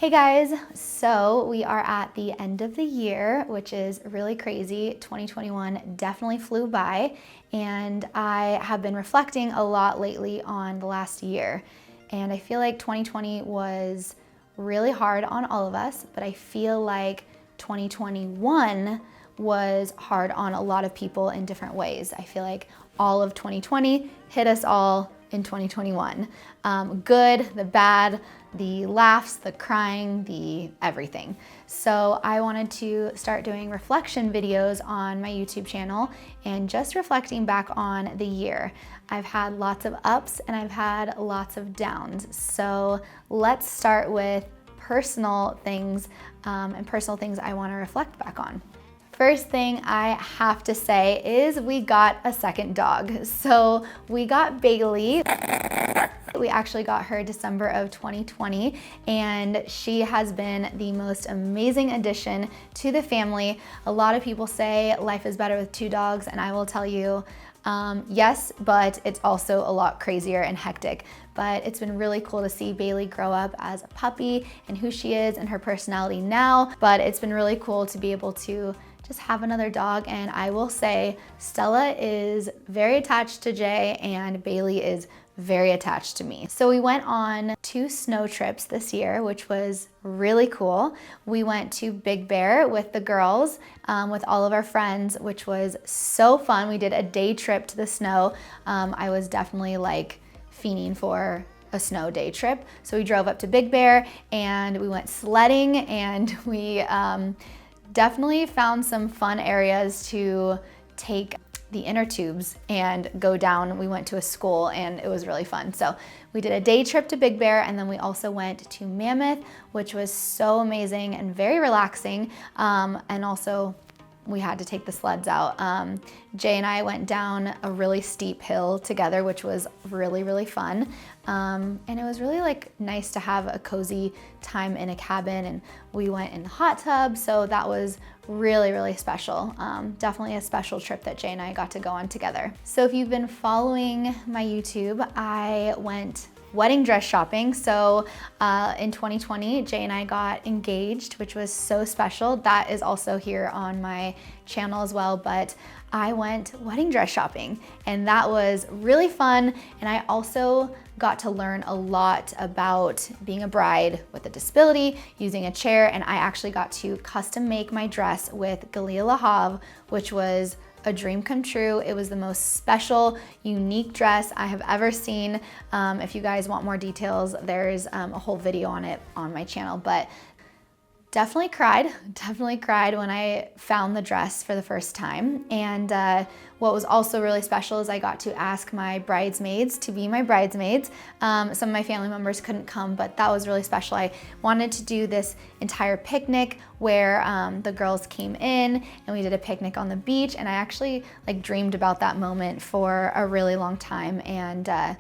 Hey guys, so we are at the end of the year, which is really crazy. 2021 definitely flew by, and I have been reflecting a lot lately on the last year. And I feel like 2020 was really hard on all of us, but I feel like 2021 was hard on a lot of people in different ways. I feel like all of 2020 hit us all in 2021. Good, the bad, the laughs, the crying, the everything. So I wanted to start doing reflection videos on my YouTube channel and just reflecting back on the year. I've had lots of ups and I've had lots of downs. So let's start with personal things and personal things I want to reflect back on. First thing I have to say is we got a second dog. So we got Bailey. We actually got her December of 2020, and she has been the most amazing addition to the family. A lot of people say life is better with 2 dogs, and I will tell you, yes, but it's also a lot crazier and hectic. But it's been really cool to see Bailey grow up as a puppy and who she is and her personality now. But it's been really cool to be able to just have another dog, and I will say Stella is very attached to Jay and Bailey is very attached to me. So we went on 2 snow trips this year, which was really cool. We went to Big Bear with the girls, with all of our friends, which was so fun. We did a day trip to the snow. I was definitely like fiending for a snow day trip. So we drove up to Big Bear and we went sledding, and we definitely found some fun areas to take the inner tubes and go down. We went to a school and it was really fun. So we did a day trip to Big Bear, and then we also went to Mammoth, which was so amazing and very relaxing. And also we had to take the sleds out. Jay and I went down a really steep hill together, which was really, really fun. And it was really like nice to have a cozy time in a cabin, and we went in the hot tub. So that was really, really special. Definitely a special trip that Jay and I got to go on together. So if you've been following my YouTube, I went wedding dress shopping. So in 2020, Jay and I got engaged, which was so special. That is also here on my channel as well, but I went wedding dress shopping, and that was really fun. And I also got to learn a lot about being a bride with a disability, using a chair, and I actually got to custom make my dress with Galia Lahav, which was a dream come true. It was the most special, unique dress I have ever seen. If you guys want more details, there's a whole video on it on my channel, but definitely cried when I found the dress for the first time. And what was also really special is I got to ask my bridesmaids to be my bridesmaids. Some of my family members couldn't come, but that was really special. I wanted to do this entire picnic where the girls came in and we did a picnic on the beach, and I actually like dreamed about that moment for a really long time, and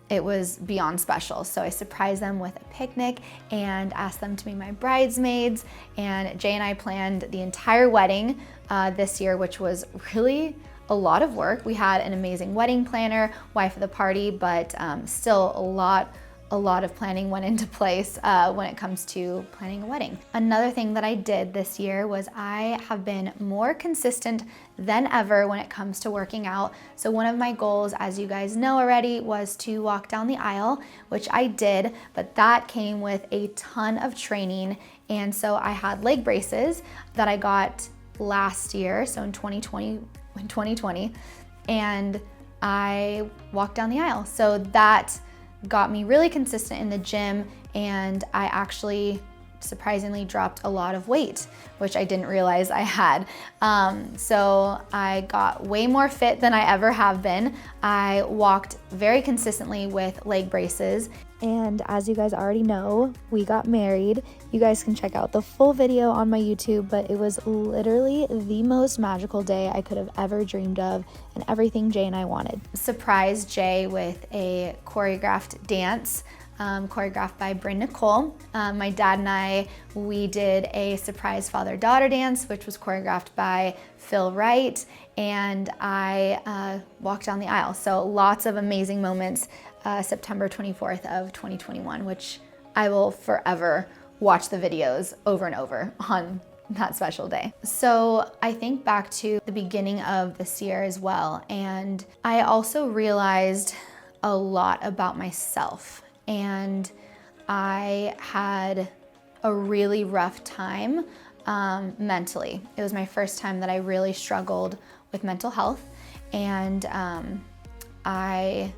it was beyond special. So I surprised them with a picnic and asked them to be my bridesmaids. And Jay and I planned the entire wedding this year, which was really a lot of work. We had an amazing wedding planner, wife of the party, but still a lot of planning went into place when it comes to planning a wedding. Another thing that I did this year was I have been more consistent than ever when it comes to working out. So one of my goals, as you guys know already, was to walk down the aisle, which I did, but that came with a ton of training. And so I had leg braces that I got last year, so in 2020, and I walked down the aisle. So that got me really consistent in the gym, and I actually surprisingly dropped a lot of weight, which I didn't realize I had. So I got way more fit than I ever have been. I walked very consistently with leg braces. And as you guys already know, we got married. You guys can check out the full video on my YouTube, but it was literally the most magical day I could have ever dreamed of, and everything Jay and I wanted. Surprised Jay with a choreographed dance, choreographed by Bryn Nicole. My dad and I, we did a surprise father-daughter dance, which was choreographed by Phil Wright, and I walked down the aisle. So lots of amazing moments. September 24th of 2021, which I will forever watch the videos over and over on that special day. So I think back to the beginning of this year as well, and I also realized a lot about myself, and I had a really rough time mentally. It was my first time that I really struggled with mental health, and I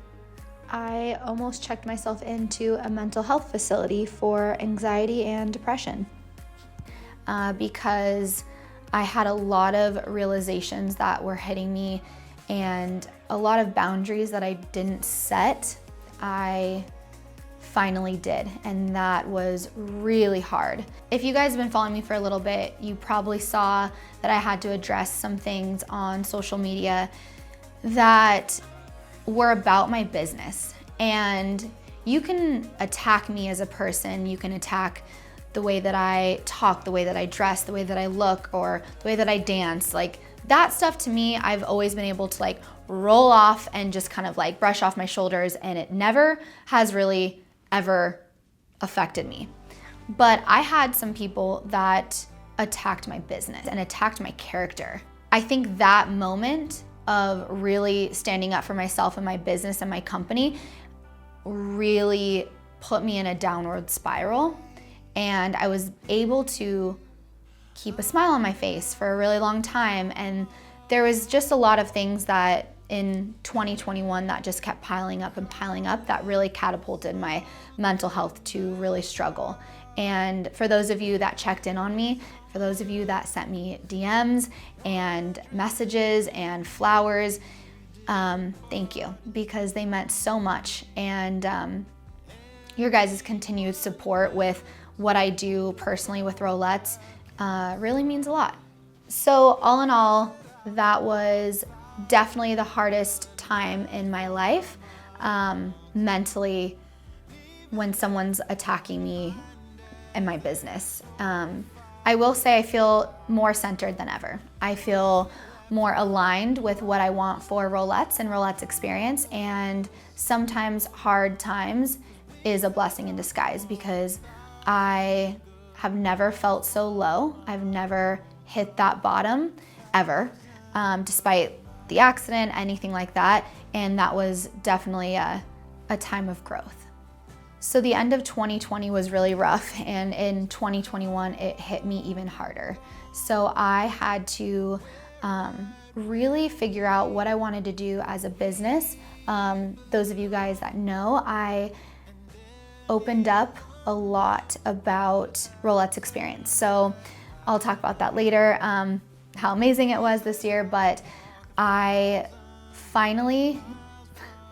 almost checked myself into a mental health facility for anxiety and depression because I had a lot of realizations that were hitting me and a lot of boundaries that I didn't set, I finally did, and that was really hard. If you guys have been following me for a little bit, you probably saw that I had to address some things on social media that were about my business. And you can attack me as a person, you can attack the way that I talk, the way that I dress, the way that I look, or the way that I dance. Like that stuff to me, I've always been able to like roll off and just kind of like brush off my shoulders, and it never has really ever affected me. But I had some people that attacked my business and attacked my character. I think that moment of really standing up for myself and my business and my company really put me in a downward spiral. And I was able to keep a smile on my face for a really long time. And there was just a lot of things that in 2021 that just kept piling up and piling up that really catapulted my mental health to really struggle. And for those of you that checked in on me, for those of you that sent me DMs and messages and flowers, thank you, because they meant so much. And your guys' continued support with what I do personally with Rollettes really means a lot. So all in all, that was definitely the hardest time in my life, mentally, when someone's attacking me and my business. I will say I feel more centered than ever. I feel more aligned with what I want for Rollettes and Rollettes experience, and sometimes hard times is a blessing in disguise because I have never felt so low. I've never hit that bottom ever, despite the accident, anything like that. And that was definitely a time of growth. So the end of 2020 was really rough, and in 2021, it hit me even harder. So I had to really figure out what I wanted to do as a business. Those of you guys that know, I opened up a lot about Rollettes experience. So I'll talk about that later, how amazing it was this year, but I finally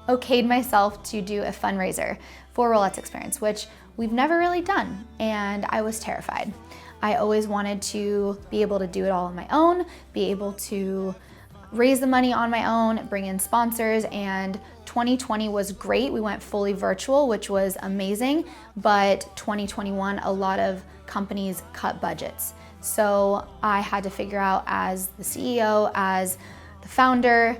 okayed myself to do a fundraiser for Rollettes experience, which we've never really done, and I was terrified. I always wanted to be able to do it all on my own, be able to raise the money on my own, bring in sponsors, and 2020 was great. We went fully virtual, which was amazing, but 2021, a lot of companies cut budgets. So I had to figure out, as the CEO, as the founder,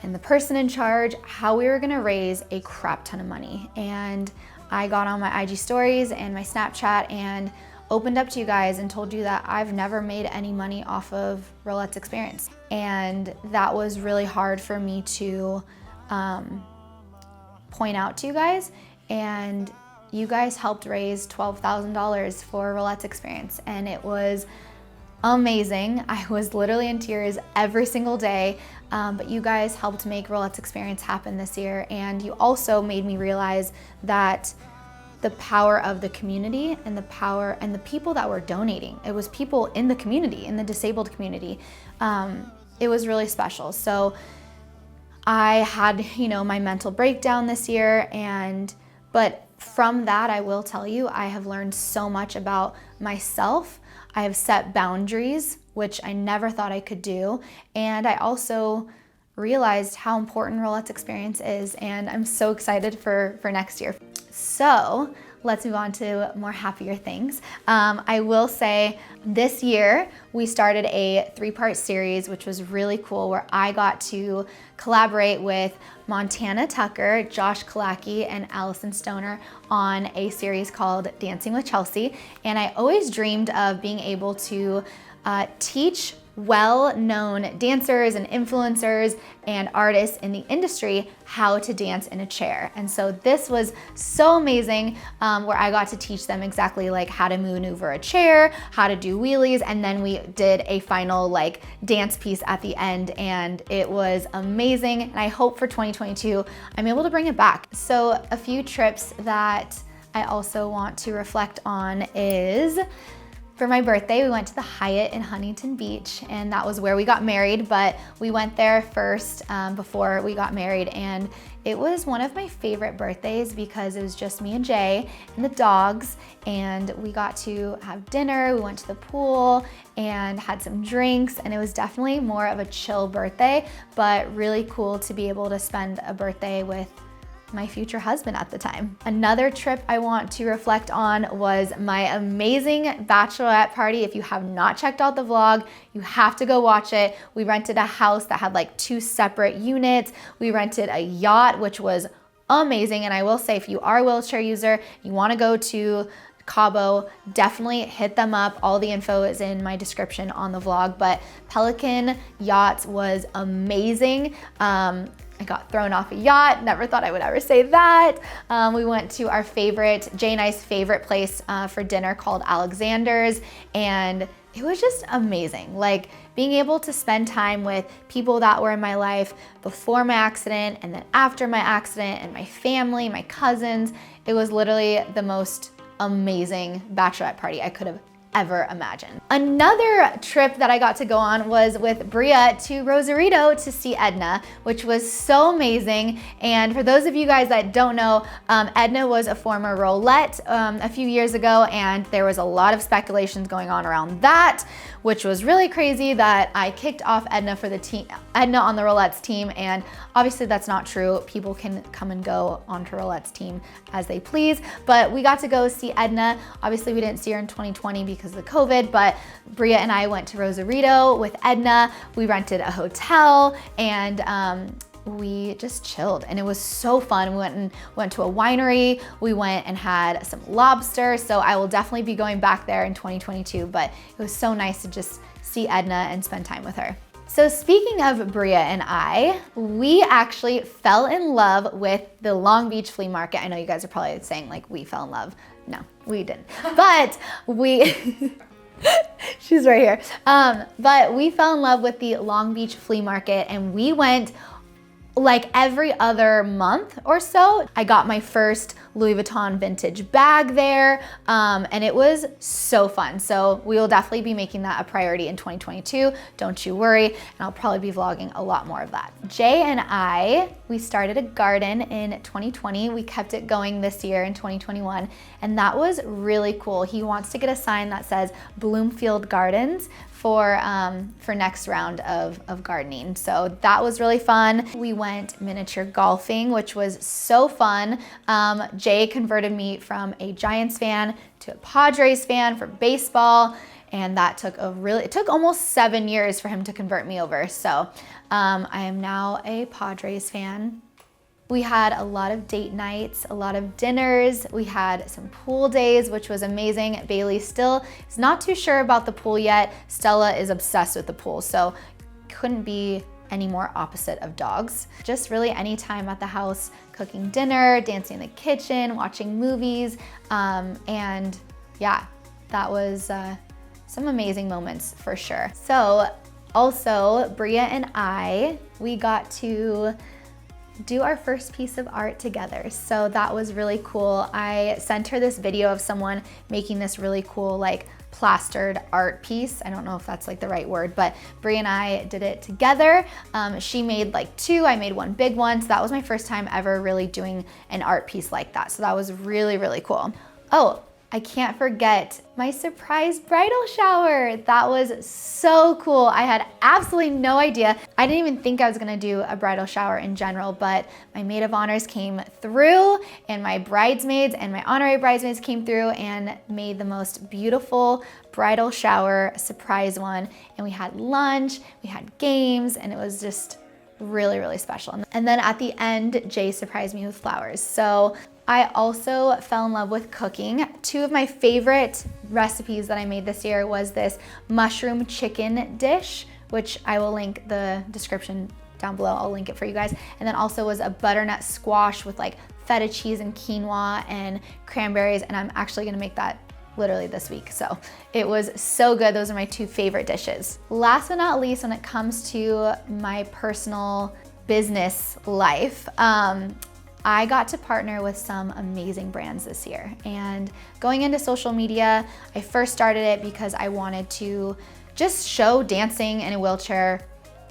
and the person in charge, how we were gonna raise a crap ton of money. And I got on my IG stories and my Snapchat and opened up to you guys and told you that I've never made any money off of Rollettes experience. And that was really hard for me to point out to you guys. And you guys helped raise $12,000 for Rollettes experience. And it was amazing. I was literally in tears every single day, but you guys helped make Rollettes experience happen this year. And you also made me realize that the power of the community and the power and the people that were donating. It was people in the community, in the disabled community. It was really special. So I had, my mental breakdown this year, but from that, I will tell you, I have learned so much about myself. I have set boundaries, which I never thought I could do. And I also realized how important Rollettes experience is, and I'm so excited for next year. So let's move on to more happier things. I will say this year we started a 3-part series, which was really cool, where I got to collaborate with Montana Tucker, Josh Kalaki, and Allison Stoner on a series called Dancing with Chelsie. And I always dreamed of being able to teach well-known dancers and influencers and artists in the industry how to dance in a chair. And so this was so amazing, where I got to teach them exactly like how to maneuver a chair, how to do wheelies, and then we did a final like dance piece at the end, and it was amazing. And I hope for 2022 I'm able to bring it back. So a few trips that I also want to reflect on is, for my birthday, we went to the Hyatt in Huntington Beach, and that was where we got married, but we went there first before we got married, and it was one of my favorite birthdays because it was just me and Jay and the dogs, and we got to have dinner, we went to the pool and had some drinks, and it was definitely more of a chill birthday, but really cool to be able to spend a birthday with my future husband at the time. Another trip I want to reflect on was my amazing bachelorette party. If you have not checked out the vlog, you have to go watch it. We rented a house that had like 2 separate units. We rented a yacht, which was amazing. And I will say, if you are a wheelchair user, you wanna go to Cabo, definitely hit them up. All the info is in my description on the vlog, but Pelican Yachts was amazing. I got thrown off a yacht, never thought I would ever say that. We went to our favorite, Jay and I's favorite place for dinner called Alexander's, and it was just amazing. Like being able to spend time with people that were in my life before my accident and then after my accident, and my family, my cousins. It was literally the most amazing bachelorette party I could have ever imagined. Another trip that I got to go on was with Bria to Rosarito to see Edna, which was so amazing. And for those of you guys that don't know, Edna was a former Rollette a few years ago, and there was a lot of speculations going on around that, which was really crazy that I kicked off Edna for the team, Edna on the Rollettes team, and obviously that's not true. People can come and go onto Rollettes team as they please, but we got to go see Edna. Obviously we didn't see her in 2020 because of the COVID, but Bria and I went to Rosarito with Edna. We rented a hotel, and we just chilled, and it was so fun. We went to a winery. We went and had some lobster. So I will definitely be going back there in 2022, but it was so nice to just see Edna and spend time with her. So speaking of Bria and I, we actually fell in love with the Long Beach flea market. I know you guys are probably saying like we fell in love. No, we didn't. But we, she's right here. But we fell in love with the Long Beach flea market, and we went like every other month or so. I got my first Louis Vuitton vintage bag there, and it was so fun. So we will definitely be making that a priority in 2022. Don't you worry, and I'll probably be vlogging a lot more of that. Jay and I, we started a garden in 2020. We kept it going this year in 2021, and that was really cool. He wants to get a sign that says Bloomfield Gardens for next round of gardening. So that was really fun. We went miniature golfing, which was so fun. Jay converted me from a Giants fan to a Padres fan for baseball, and that took it took almost 7 years for him to convert me over. So I am now a Padres fan. We had a lot of date nights, a lot of dinners. We had some pool days, which was amazing. Bailey still is not too sure about the pool yet. Stella is obsessed with the pool, so couldn't be any more opposite of dogs. Just really any time at the house, cooking dinner, dancing in the kitchen, watching movies, and yeah, that was some amazing moments for sure. So also, Bria and I, we got to do our first piece of art together. So that was really cool. I sent her this video of someone making this really cool like plastered art piece. I don't know if that's like the right word, but Brie and I did it together. She made like 2, I made one big one. So that was my first time ever really doing an art piece like that. So that was really, really cool. Oh, I can't forget my surprise bridal shower. That was so cool. I had absolutely no idea. I didn't even think I was gonna do a bridal shower in general, but my maid of honors came through and my bridesmaids and my honorary bridesmaids came through and made the most beautiful bridal shower, surprise one. And we had lunch, we had games, and it was just really, really special. And then at the end, Jay surprised me with flowers. So I also fell in love with cooking. Two of my favorite recipes that I made this year was this mushroom chicken dish, which I will link the description down below. I'll link it for you guys. And then also was a butternut squash with like feta cheese and quinoa and cranberries. And I'm actually gonna make that literally this week. So it was so good. Those are my two favorite dishes. Last but not least, when it comes to my personal business life, I got to partner with some amazing brands this year. And going into social media, I first started it because I wanted to just show dancing in a wheelchair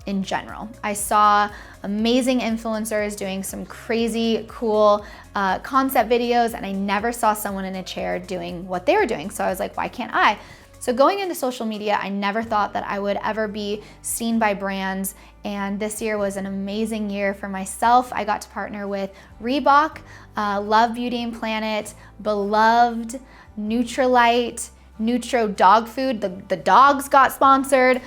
in general. I saw amazing influencers doing some crazy cool concept videos, and I never saw someone in a chair doing what they were doing. So I was like, why can't I? So going into social media, I never thought that I would ever be seen by brands, and this year was an amazing year for myself. I got to partner with Reebok, Love Beauty and Planet, Beloved, Nutrilite, Nutro Dog Food, the dogs got sponsored,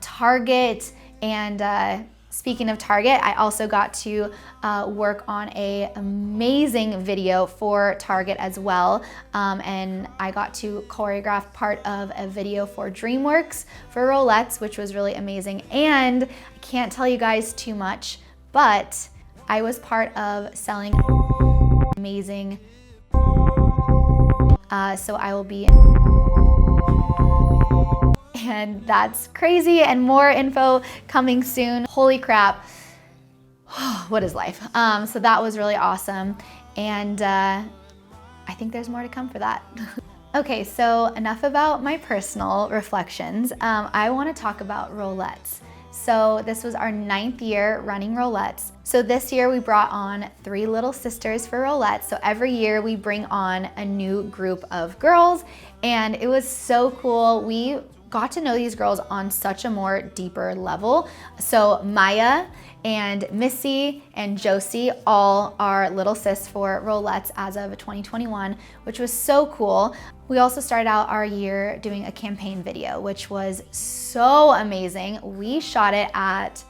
Target, and speaking of Target, I also got to work on an amazing video for Target as well. And I got to choreograph part of a video for DreamWorks for Rollettes, which was really amazing. And I can't tell you guys too much, but I was part of selling amazing. So I will be and that's crazy, and more info coming soon. Holy crap, what is life? So that was really awesome, and I think there's more to come for that. Okay, so enough about my personal reflections. I want to talk about Rollettes. So this was our 9th year running Rollettes. So this year we brought on 3 little sisters for Rollettes. So every year we bring on a new group of girls, and it was so cool. We got to know these girls on such a more deeper level. So Maya and Missy and Josie all are little sis for Rollettes as of 2021, which was so cool. We also started out our year doing a campaign video, which was so amazing. We shot it at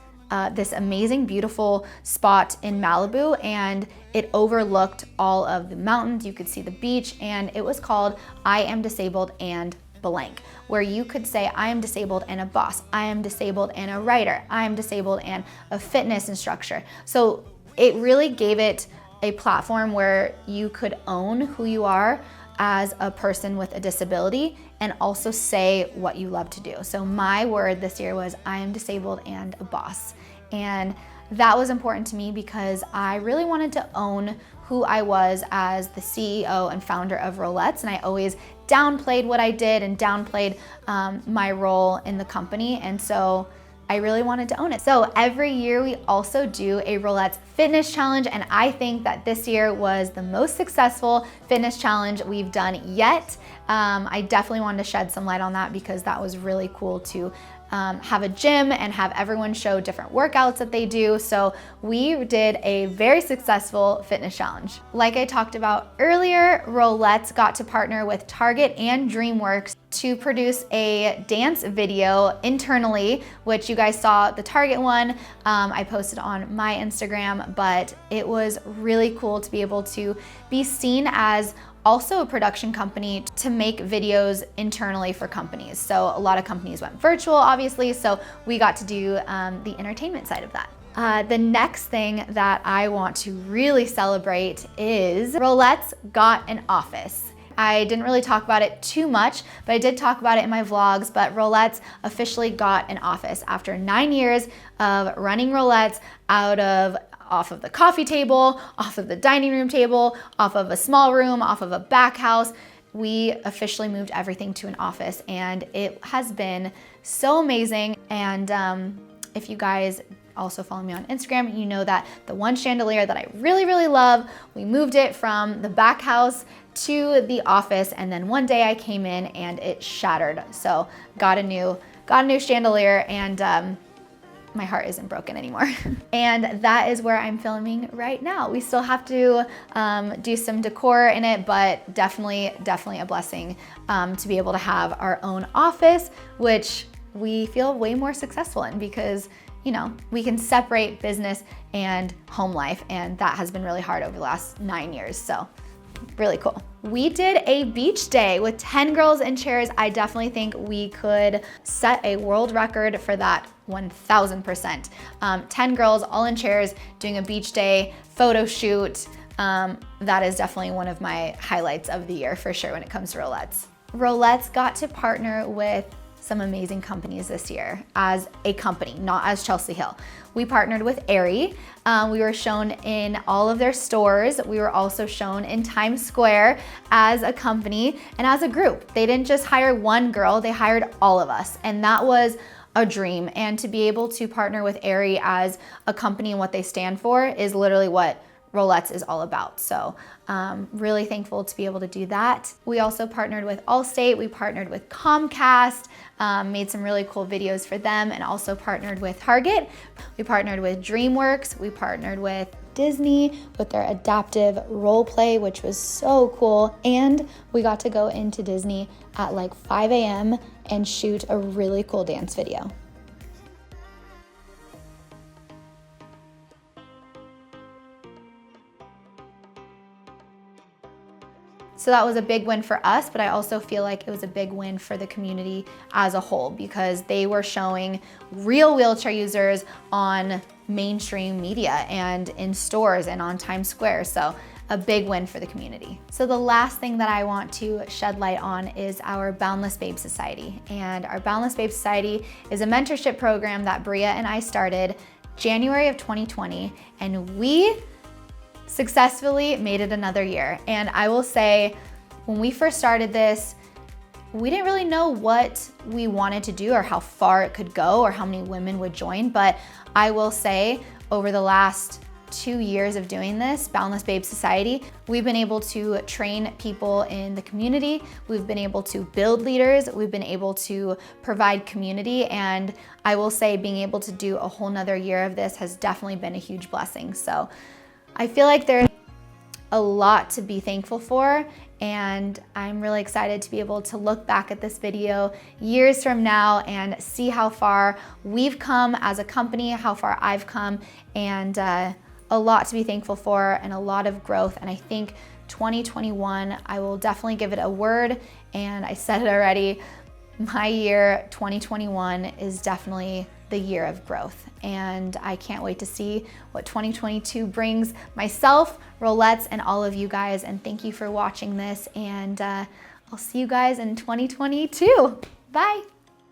this amazing, beautiful spot in Malibu, and it overlooked all of the mountains. You could see the beach, and it was called I Am Disabled and Blank, where you could say, I am disabled and a boss, I am disabled and a writer, I am disabled and a fitness instructor. So it really gave it a platform where you could own who you are as a person with a disability and also say what you love to do. So my word this year was, I am disabled and a boss. And that was important to me because I really wanted to own who I was as the CEO and founder of Rollettes, and I always downplayed what I did and downplayed my role in the company, and so I really wanted to own it. So every year we also do a Rollettes fitness challenge, and I think that this year was the most successful fitness challenge we've done yet. I definitely wanted to shed some light on that because that was really cool to have a gym and have everyone show different workouts that they do. So we did a very successful fitness challenge. Like I talked about earlier, Rollettes got to partner with Target and DreamWorks to produce a dance video internally, which you guys saw the Target one. I posted on my Instagram, but it was really cool to be able to be seen as also a production company to make videos internally for companies. So a lot of companies went virtual, obviously, so we got to do the entertainment side of that. The next thing that I want to really celebrate is Rollettes got an office. I didn't really talk about it too much, but I did talk about it in my vlogs, but Rollettes officially got an office after 9 years of running Rollettes off of the coffee table, off of the dining room table, off of a small room, off of a back house. We officially moved everything to an office, and it has been so amazing. And if you guys also follow me on Instagram, you know that the one chandelier that I really, really love, we moved it from the back house to the office, and then one day I came in and it shattered. So got a new chandelier, and my heart isn't broken anymore. And that is where I'm filming right now. We still have to do some decor in it, but definitely a blessing to be able to have our own office, which we feel way more successful in because, you know, we can separate business and home life, and that has been really hard over the last 9 years, so really cool. We did a beach day with 10 girls in chairs. I definitely think we could set a world record for that 1000%. 10 girls all in chairs doing a beach day photo shoot. That is definitely one of my highlights of the year for sure when it comes to Rollettes. Rollettes got to partner with some amazing companies this year as a company, not as Chelsie Hill. We partnered with Aerie. We were shown in all of their stores. We were also shown in Times Square as a company and as a group. They didn't just hire one girl, they hired all of us. And that was a dream. And to be able to partner with Aerie as a company and what they stand for is literally what Rollettes is all about. So really thankful to be able to do that. We also partnered with Allstate. We partnered with Comcast, made some really cool videos for them, and also partnered with Target. We partnered with DreamWorks. We partnered with Disney with their adaptive role play, which was so cool. And we got to go into Disney at like 5 a.m. and shoot a really cool dance video. So that was a big win for us, but I also feel like it was a big win for the community as a whole because they were showing real wheelchair users on mainstream media and in stores and on Times Square. So a big win for the community. So the last thing that I want to shed light on is our Boundless Babe Society. And our Boundless Babe Society is a mentorship program that Bria and I started January of 2020, and we successfully made it another year. And I will say, when we first started this, we didn't really know what we wanted to do or how far it could go or how many women would join. But I will say, over the last 2 years of doing this, Boundless Babe Society, we've been able to train people in the community. We've been able to build leaders. We've been able to provide community. And I will say, being able to do a whole nother year of this has definitely been a huge blessing. So I feel like there's a lot to be thankful for, and I'm really excited to be able to look back at this video years from now and see how far we've come as a company, how far I've come, and a lot to be thankful for and a lot of growth. And I think 2021, I will definitely give it a word, and I said it already, my year 2021 is definitely the year of growth, and I can't wait to see what 2022 brings myself, Rollettes, and all of you guys. And thank you for watching this, and I'll see you guys in 2022. Bye.